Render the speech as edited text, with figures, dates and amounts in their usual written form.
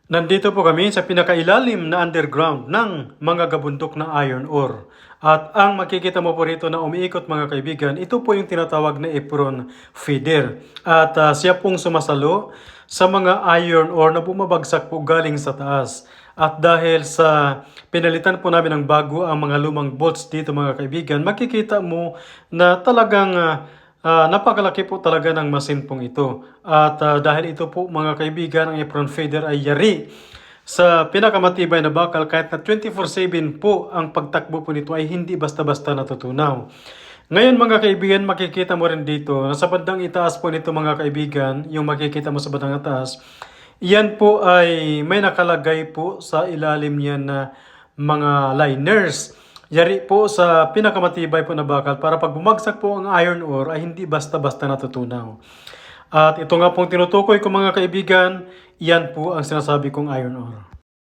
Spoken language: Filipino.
Nandito po kami sa pinakailalim na underground ng mga gabundok na iron ore. At ang makikita mo po rito na umiikot mga kaibigan, ito po yung tinatawag na apron feeder. At siya pong sumasalo sa mga iron ore na bumabagsak po galing sa taas. At dahil sa pinalitan po namin ng bago ang mga lumang bolts dito mga kaibigan, makikita mo na talagang napakalaki po talaga ng machine pong ito. At dahil ito po mga kaibigan, ang apron feeder ay yari sa pinakamatibay na bakal, kahit na 24/7 po ang pagtakbo po nito ay hindi basta-basta natutunaw. Ngayon mga kaibigan, makikita mo rin dito na sa bandang itaas po nito mga kaibigan, yung makikita mo sa bandang itaas, yan po ay may nakalagay po sa ilalim yan na mga liners. Yari po sa pinakamatibay po na bakal para pag bumagsak po ang iron ore ay hindi basta-basta natutunaw. At ito nga pong tinutukoy ko mga kaibigan, yan po ang sinasabi kong iron ore.